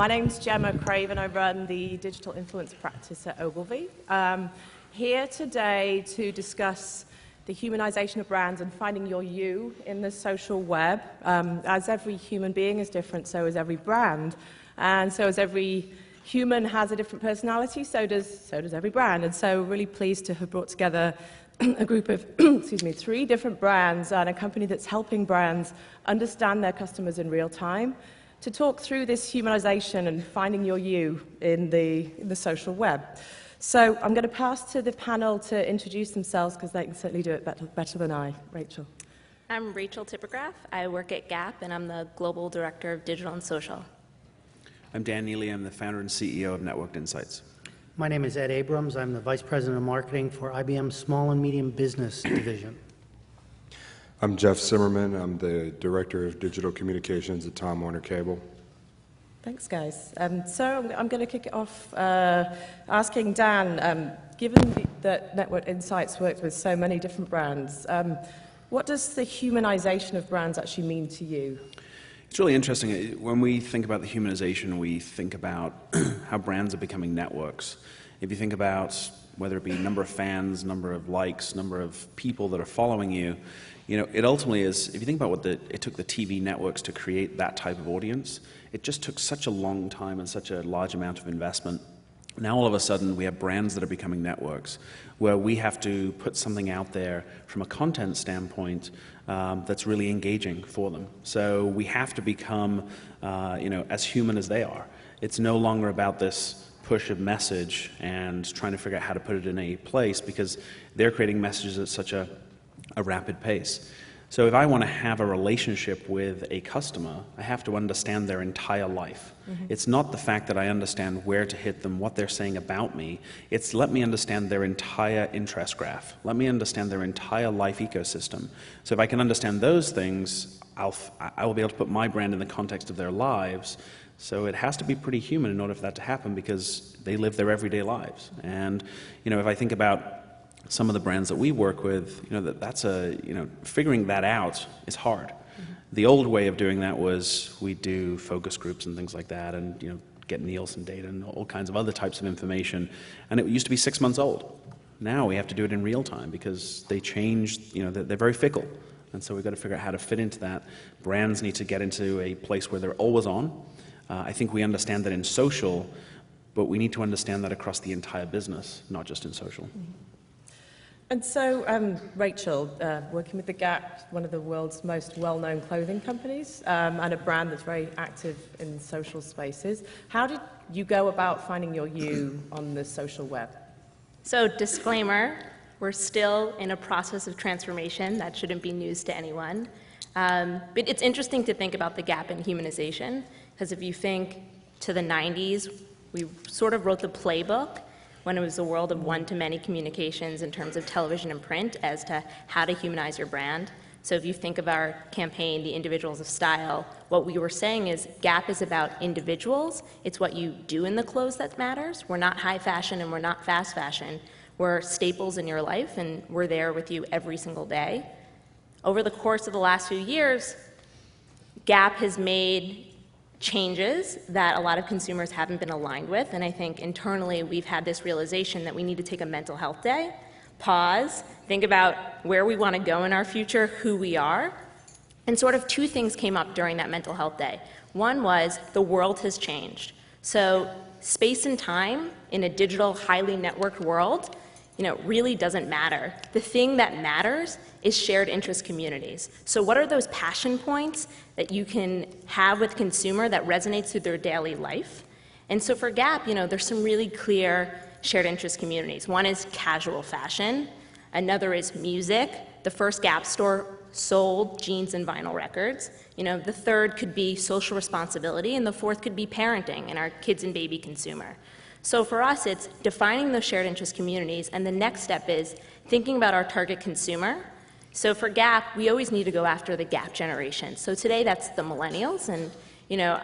My name's Gemma Craven. I run the digital influence practice at Ogilvy. Here today to discuss the humanization of brands and finding your you in the social web. As every human being is different, so is every brand. And so as every human has a different personality, so does every brand. And so we're really pleased to have brought together a group of, excuse me, 3 different brands and a company that's helping brands understand their customers in real time to talk through this humanization and finding your you in the social web. So I'm going to pass to the panel to introduce themselves because they can certainly do it better than I. Rachel. I'm Rachel Tippergraph. I work at Gap, and I'm the Global Director of Digital and Social. I'm Dan Neely. I'm the founder and CEO of Networked Insights. My name is Ed Abrams. I'm the Vice President of Marketing for IBM's Small and Medium Business Division. I'm Jeff Zimmerman. I'm the Director of Digital Communications at Time Warner Cable. Thanks, guys. So I'm going to kick it off asking Dan, given that Network Insights works with so many different brands, what does the humanization of brands actually mean to you? It's really interesting. When we think about the humanization, we think about how brands are becoming networks. If you think about whether it be number of fans, number of likes, number of people that are following you, it ultimately is, if you think about what it took the TV networks to create that type of audience, it just took such a long time and such a large amount of investment. Now all of a sudden we have brands that are becoming networks where we have to put something out there from a content standpoint that's really engaging for them. So we have to become as human as they are. It's no longer about this push of message and trying to figure out how to put it in a place because they're creating messages at such a rapid pace. So if I want to have a relationship with a customer, I have to understand their entire life. Mm-hmm. It's not the fact that I understand where to hit them, what they're saying about me. It's let me understand their entire interest graph. Let me understand their entire life ecosystem. So if I can understand those things, I will be able to put my brand in the context of their lives. So it has to be pretty human in order for that to happen because they live their everyday lives. And if I think about some of the brands that we work with, figuring that out is hard. Mm-hmm. The old way of doing that was we do focus groups and things like that and, get Nielsen data and all kinds of other types of information. And it used to be 6 months old. Now we have to do it in real time because they change, they're very fickle. And so we've got to figure out how to fit into that. Brands need to get into a place where they're always on. I think we understand that in social, but we need to understand that across the entire business, not just in social. Mm-hmm. And so, Rachel, working with The Gap, one of the world's most well-known clothing companies, and a brand that's very active in social spaces, how did you go about finding your you on the social web? So, disclaimer, we're still in a process of transformation. That shouldn't be news to anyone. But it's interesting to think about The Gap and humanization, because if you think to the 90s, we sort of wrote the playbook when it was a world of one-to-many communications in terms of television and print as to how to humanize your brand. So if you think of our campaign, The Individuals of Style, what we were saying is Gap is about individuals. It's what you do in the clothes that matters. We're not high fashion and we're not fast fashion. We're staples in your life and we're there with you every single day. Over the course of the last few years, Gap has made changes that a lot of consumers haven't been aligned with, and I think internally we've had this realization that we need to take a mental health day, pause, think about where we want to go in our future, who we are, and sort of 2 things came up during that mental health day. One was the world has changed. So space and time in a digital, highly networked world, really doesn't matter. The thing that matters is shared interest communities. So what are those passion points that you can have with consumer that resonates through their daily life? And so for Gap, there's some really clear shared interest communities. One is casual fashion. Another is music. The first Gap store sold jeans and vinyl records. The third could be social responsibility, and the fourth could be parenting and our kids and baby consumer. So for us, it's defining those shared interest communities, and the next step is thinking about our target consumer. So for Gap, we always need to go after the Gap generation. So today, that's the millennials, and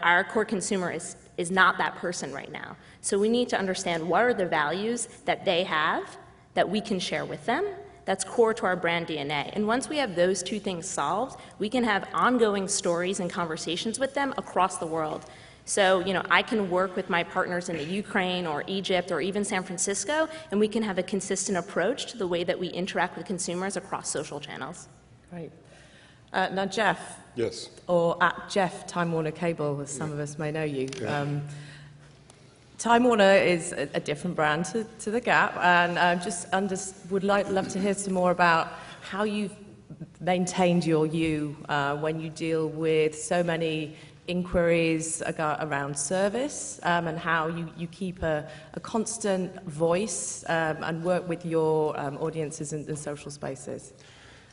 our core consumer is not that person right now. So we need to understand what are the values that they have that we can share with them that's core to our brand DNA. And once we have those 2 things solved, we can have ongoing stories and conversations with them across the world. So, I can work with my partners in the Ukraine or Egypt or even San Francisco, and we can have a consistent approach to the way that we interact with consumers across social channels. Great. Now, Jeff, Yes. or at Jeff Time Warner Cable, as some of us may know you. Time Warner is a different brand to The Gap, and would love to hear some more about how you've maintained your you when you deal with so many inquiries around service, and how you keep a constant voice and work with your audiences in social spaces.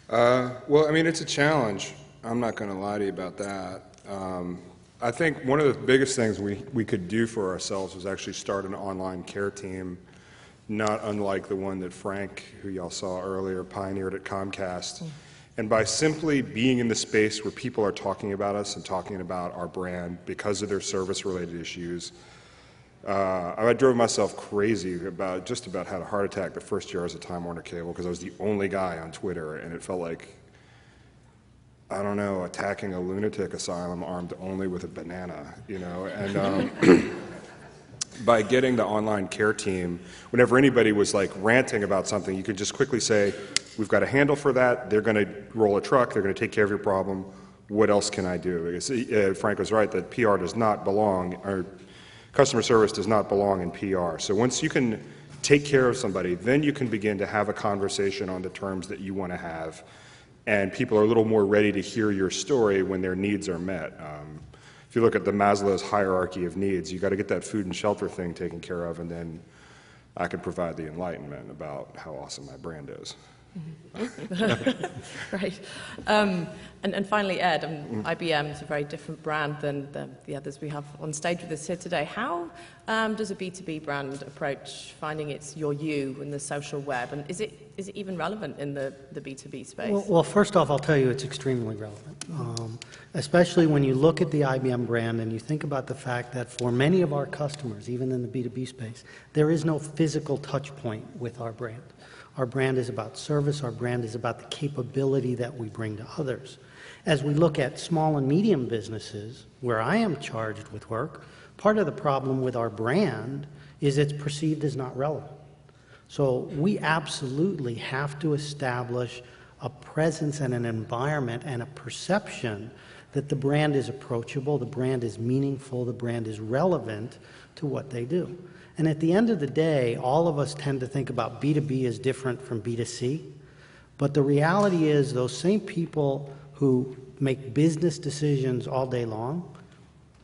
Well, I mean, it's a challenge. I'm not going to lie to you about that. I think one of the biggest things we could do for ourselves was actually start an online care team, not unlike the one that Frank, who y'all saw earlier, pioneered at Comcast. And by simply being in the space where people are talking about us and talking about our brand because of their service-related issues, I drove myself crazy about had a heart attack the first year I was at Time Warner Cable because I was the only guy on Twitter, and it felt like, I don't know, attacking a lunatic asylum armed only with a banana, and by getting the online care team, whenever anybody was like ranting about something, you could just quickly say, we've got a handle for that, they're going to roll a truck, they're going to take care of your problem, what else can I do? Because Frank was right that PR does not belong, or customer service does not belong in PR. So once you can take care of somebody, then you can begin to have a conversation on the terms that you want to have, and people are a little more ready to hear your story when their needs are met. If you look at the Maslow's hierarchy of needs, you've got to get that food and shelter thing taken care of, and then I can provide the enlightenment about how awesome my brand is. Right. And finally, Ed, IBM is a very different brand than the others we have on stage with us here today. How does a B2B brand approach finding your you in the social web? And is it even relevant in the B2B space? Well, first off, I'll tell you it's extremely relevant, especially when you look at the IBM brand and you think about the fact that for many of our customers, even in the B2B space, there is no physical touch point with our brand. Our brand is about service. Our brand is about the capability that we bring to others. As we look at small and medium businesses, where I am charged with work, part of the problem with our brand is it's perceived as not relevant. So we absolutely have to establish a presence and an environment and a perception that the brand is approachable, the brand is meaningful, the brand is relevant to what they do. And at the end of the day, all of us tend to think about B2B as different from B2C. But the reality is those same people who make business decisions all day long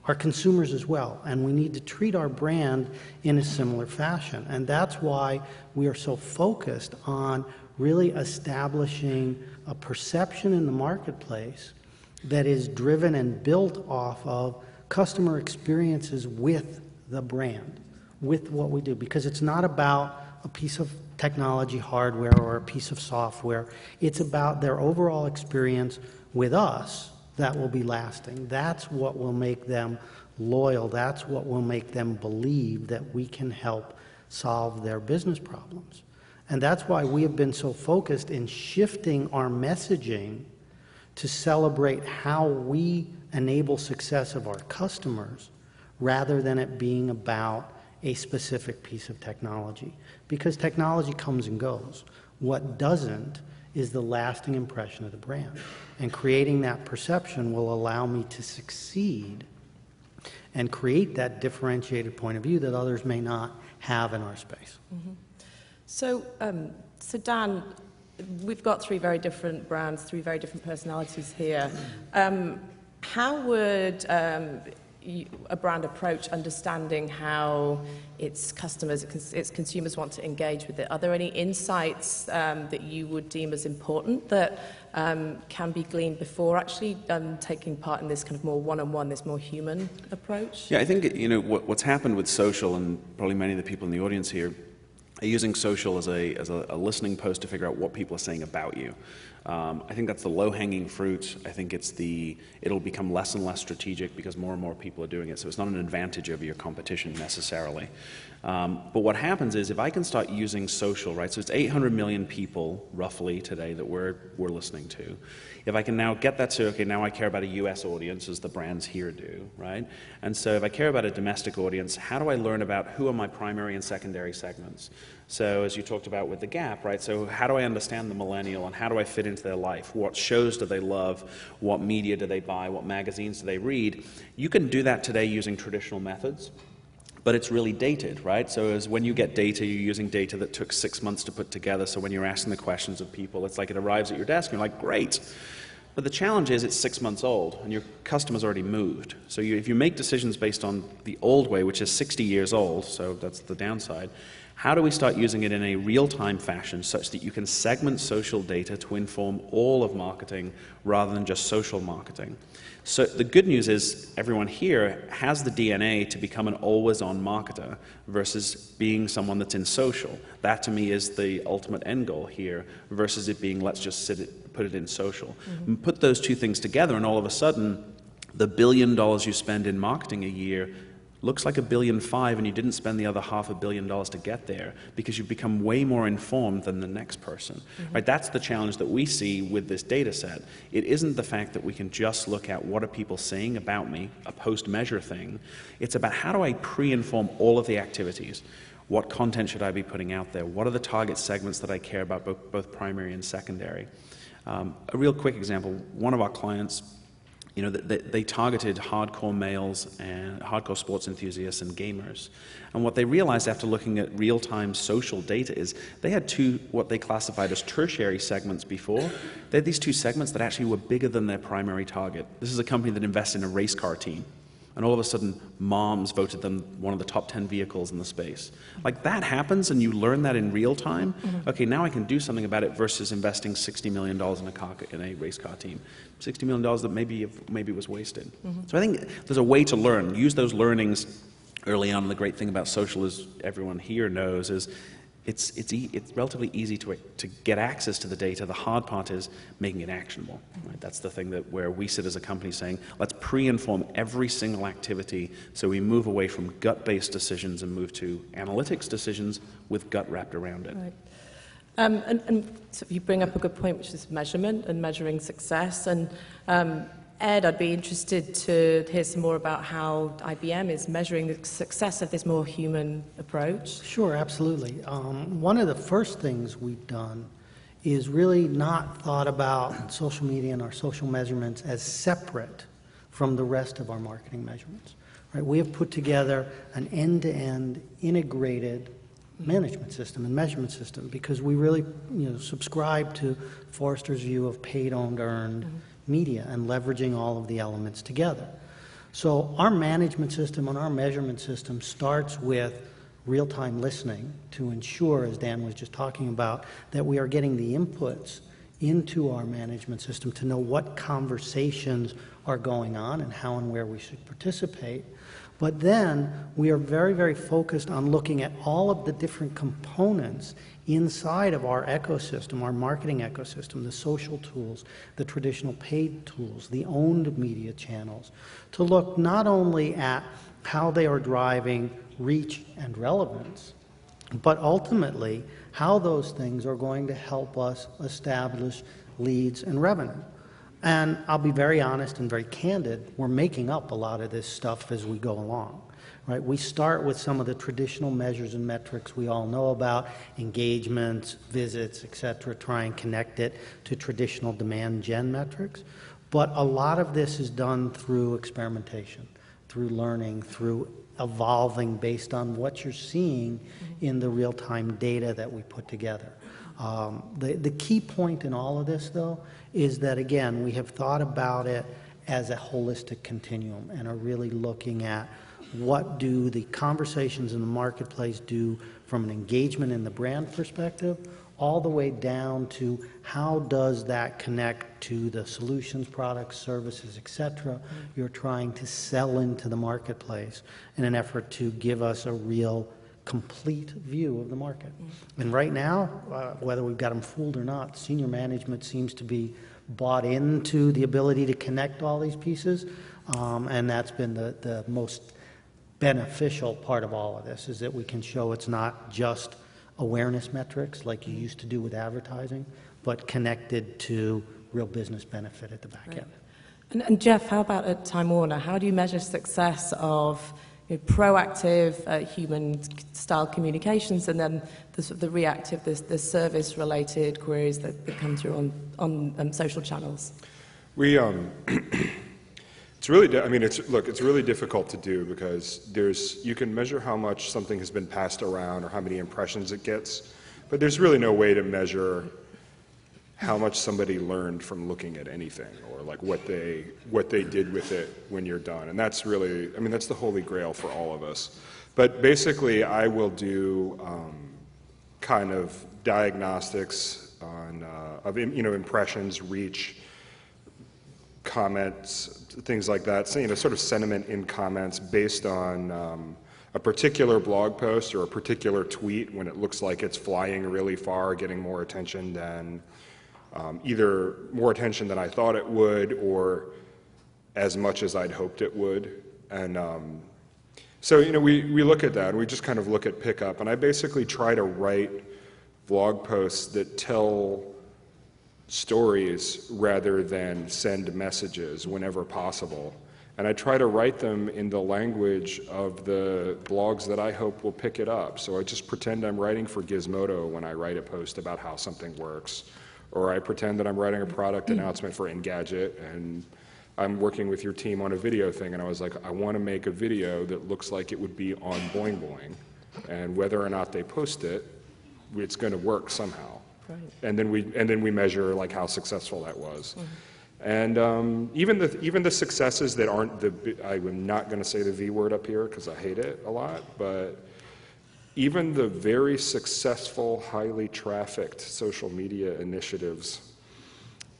are consumers as well. And we need to treat our brand in a similar fashion. And that's why we are so focused on really establishing a perception in the marketplace that is driven and built off of customer experiences with the brand, with what we do, because it's not about a piece of technology, hardware, or a piece of software. It's about their overall experience with us that will be lasting. That's what will make them loyal. That's what will make them believe that we can help solve their business problems. And that's why we have been so focused in shifting our messaging to celebrate how we enable success of our customers rather than it being about a specific piece of technology. Because technology comes and goes. What doesn't is the lasting impression of the brand. And creating that perception will allow me to succeed and create that differentiated point of view that others may not have in our space. Mm-hmm. So Dan, we've got three very different brands, three very different personalities here. How would a brand approach understanding how its customers, its consumers want to engage with it? Are there any insights that you would deem as important that can be gleaned before actually taking part in this kind of more one-on-one, this more human approach? Yeah, I think what's happened with social, and probably many of the people in the audience here are using social as a listening post to figure out what people are saying about you. I think that's the low-hanging fruit. I think it'll become less and less strategic because more and more people are doing it. So it's not an advantage over your competition necessarily. But what happens is if I can start using social, right? So it's 800 million people roughly today that we're listening to. If I can now get that to, okay, now I care about a US audience as the brands here do, right? And so if I care about a domestic audience, how do I learn about who are my primary and secondary segments? So as you talked about with the Gap, right? So how do I understand the millennial and how do I fit into their life? What shows do they love? What media do they buy? What magazines do they read? You can do that today using traditional methods, but it's really dated, right? So as when you get data, you're using data that took 6 months to put together. So when you're asking the questions of people, it's like it arrives at your desk and you're like, great. But the challenge is it's 6 months old and your customer's already moved. So if you make decisions based on the old way, which is 60 years old, so that's the downside, how do we start using it in a real-time fashion such that you can segment social data to inform all of marketing rather than just social marketing? So the good news is everyone here has the DNA to become an always-on marketer versus being someone that's in social. That to me is the ultimate end goal here versus it being let's just put it in social. And put those two things together and all of a sudden the $1 billion you spend in marketing a year looks like $1.5 billion and you didn't spend the other $500 million to get there because you've become way more informed than the next person. Right? That's the challenge that we see with this data set. It isn't the fact that we can just look at what are people saying about me, a post-measure thing. It's about how do I pre-inform all of the activities. What content should I be putting out there? What are the target segments that I care about, both primary and secondary? A real quick example, one of our clients, you know, they targeted hardcore males and hardcore sports enthusiasts and gamers. And what they realized after looking at real-time social data is they had two, what they classified as tertiary segments before. They had these two segments that actually were bigger than their primary target. This is a company that invested in a race car team. And all of a sudden, moms voted them one of the top 10 vehicles in the space. Like that happens and you learn that in real time. Okay, now I can do something about it versus investing $60 million in a race car team. $60 million that maybe was wasted. So I think there's a way to learn. Use those learnings early on. The great thing about social, as everyone here knows, is it's relatively easy to get access to the data. The hard part is making it actionable. Right? That's the thing where we sit as a company saying, let's pre-inform every single activity so we move away from gut-based decisions and move to analytics decisions with gut wrapped around it. Right. And so you bring up a good point, which is measurement and measuring success. And Ed, I'd be interested to hear some more about how IBM is measuring the success of this more human approach. Sure, absolutely. One of the first things we've done is really not thought about social media and our social measurements as separate from the rest of our marketing measurements. Right? We have put together an end-to-end integrated management system and measurement system because we really subscribe to Forrester's view of paid, owned, earned media and leveraging all of the elements together. So our management system and our measurement system starts with real-time listening to ensure, as Dan was just talking about, that we are getting the inputs into our management system to know what conversations are going on and how and where we should participate. But then we are very, very focused on looking at all of the different components inside of our ecosystem, our marketing ecosystem, the social tools, the traditional paid tools, the owned media channels, to look not only at how they are driving reach and relevance, but ultimately how those things are going to help us establish leads and revenue. And I'll be very honest and very candid, we're making up a lot of this stuff as we go along. Right? We start with some of the traditional measures and metrics we all know about, engagements, visits, et cetera, try and connect it to traditional demand gen metrics. But a lot of this is done through experimentation, through learning, through evolving based on what you're seeing in the real-time data that we put together. The key point in all of this, though, is that, again, we have thought about it as a holistic continuum and are really looking at what do the conversations in the marketplace do from an engagement in the brand perspective, all the way down to how does that connect to the solutions, products, services, et cetera, you're trying to sell into the marketplace in an effort to give us a real complete view of the market. And right now, whether we've got them fooled or not, senior management seems to be bought into the ability to connect all these pieces, and that's been the most beneficial part of all of this, is that we can show it's not just awareness metrics like you used to do with advertising, but connected to real business benefit at the back end. And Jeff, how about at Time Warner? How do you measure success of proactive human-style communications and then the reactive, the service-related queries that come through on social channels? We, it's really, I mean, it's really difficult to do because you can measure how much something has been passed around or how many impressions it gets, but there's really no way to measure how much somebody learned from looking at anything, or like what they did with it when you're done. And that's really, I mean, that's the holy grail for all of us. But basically, I will do kind of diagnostics on of impressions, reach, comments, things like that. So, sort of sentiment in comments based on a particular blog post or a particular tweet when it looks like it's flying really far, getting more attention than either more attention than I thought it would, or as much as I'd hoped it would. And so, we look at that, and we just kind of look at pickup, and I basically try to write blog posts that tell stories rather than send messages whenever possible. And I try to write them in the language of the blogs that I hope will pick it up. So I just pretend I'm writing for Gizmodo when I write a post about how something works. Or I pretend that I'm writing a product announcement for Engadget, and I'm working with your team on a video thing, and I was like, I want to make a video that looks like it would be on Boing Boing, and whether or not they post it, it's going to work somehow. Right. And then we measure like how successful that was. Mm-hmm. And even the successes that aren't I'm not going to say the V word up here because I hate it a lot, but even the very successful, highly trafficked social media initiatives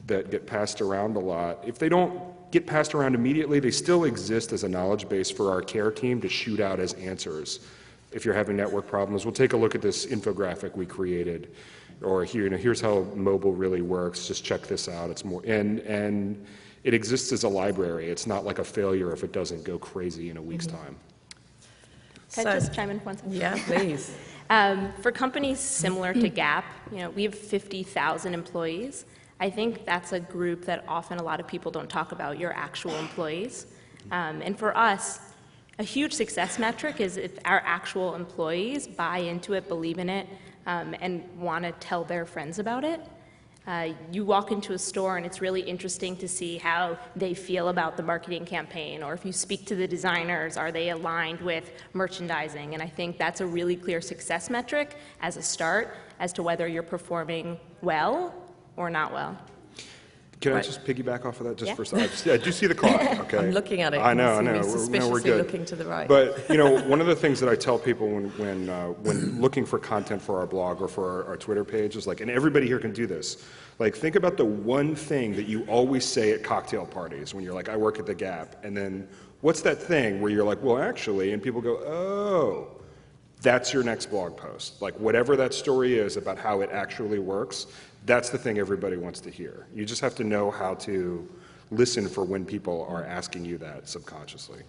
that get passed around a lot, if they don't get passed around immediately, they still exist as a knowledge base for our care team to shoot out as answers. If you're having network problems, we'll take a look at this infographic we created, or here, here's how mobile really works. Just check this out. It's more, and it exists as a library. It's not like a failure if it doesn't go crazy in a week's time. Can I just chime in for 1 second? Yeah, please. For companies similar to Gap, we have 50,000 employees. I think that's a group that often a lot of people don't talk about, your actual employees. And for us, a huge success metric is if our actual employees buy into it, believe in it, and want to tell their friends about it. You walk into a store and it's really interesting to see how they feel about the marketing campaign, or if you speak to the designers, are they aligned with merchandising? And I think that's a really clear success metric as a start as to whether you're performing well or not well. Can I just piggyback off of that just for a second? I do see the clock, okay? I'm looking at it. I know. Suspiciously We're good. looking to the right. But, one of the things that I tell people when looking for content for our blog or for our Twitter page is like, and everybody here can do this, like think about the one thing that you always say at cocktail parties when you're like, I work at the Gap, and then what's that thing where you're like, well, actually, and people go, oh, that's your next blog post. Like whatever that story is about how it actually works, that's the thing everybody wants to hear. You just have to know how to listen for when people are asking you that subconsciously.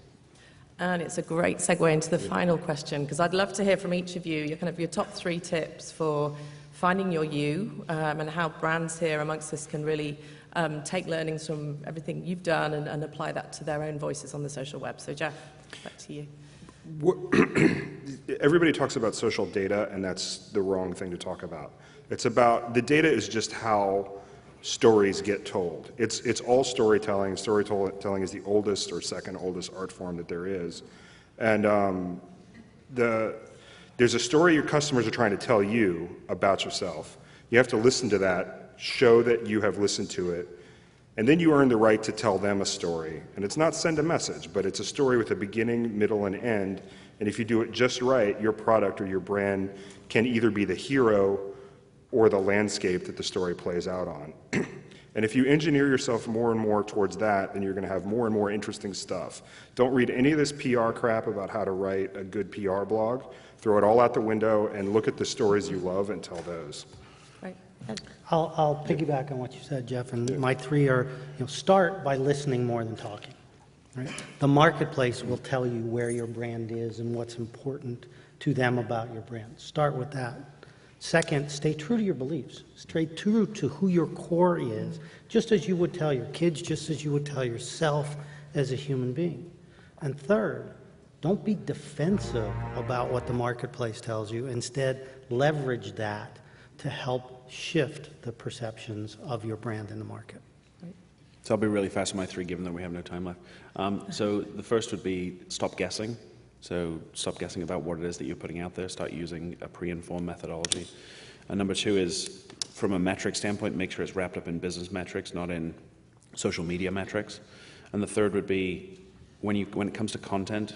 And it's a great segue into the final question, because I'd love to hear from each of you your top 3 tips for finding your you, and how brands here amongst us can really take learnings from everything you've done and apply that to their own voices on the social web. So Jeff, back to you. Everybody talks about social data, and that's the wrong thing to talk about. It's about, the data is just how stories get told. It's all storytelling. Storytelling is the oldest or second oldest art form that there is. And there's a story your customers are trying to tell you about yourself. You have to listen to that, show that you have listened to it, and then you earn the right to tell them a story. And it's not send a message, but it's a story with a beginning, middle, and end. And if you do it just right, your product or your brand can either be the hero or the landscape that the story plays out on. And if you engineer yourself more and more towards that, then you're going to have more and more interesting stuff. Don't read any of this PR crap about how to write a good PR blog. throw it all out the window and look at the stories you love and tell those. Right. Ed? I'll piggyback on what you said, Jeff, and my three are, start by listening more than talking. Right? The marketplace will tell you where your brand is and what's important to them about your brand. Start with that. Second, stay true to your beliefs. Stay true to who your core is, just as you would tell your kids, just as you would tell yourself as a human being. And third, don't be defensive about what the marketplace tells you. Instead, leverage that to help shift the perceptions of your brand in the market. So I'll be really fast on my three, given that we have no time left. So the first would be stop guessing. So stop guessing about what it is that you're putting out there. Start using a pre-informed methodology. And number two is, from a metric standpoint, make sure it's wrapped up in business metrics, not in social media metrics. And the third would be, when it comes to content,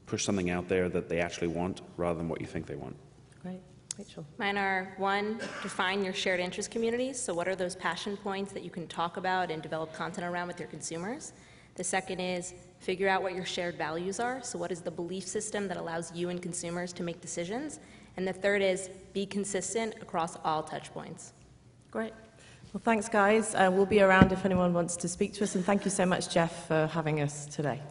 push something out there that they actually want rather than what you think they want. Great. Rachel? Mine are, one, define your shared interest communities. So what are those passion points that you can talk about and develop content around with your consumers? The second is figure out what your shared values are. So what is the belief system that allows you and consumers to make decisions? And the third is be consistent across all touch points. Great. Well, thanks, guys. We'll be around if anyone wants to speak to us. And thank you so much, Jeff, for having us today.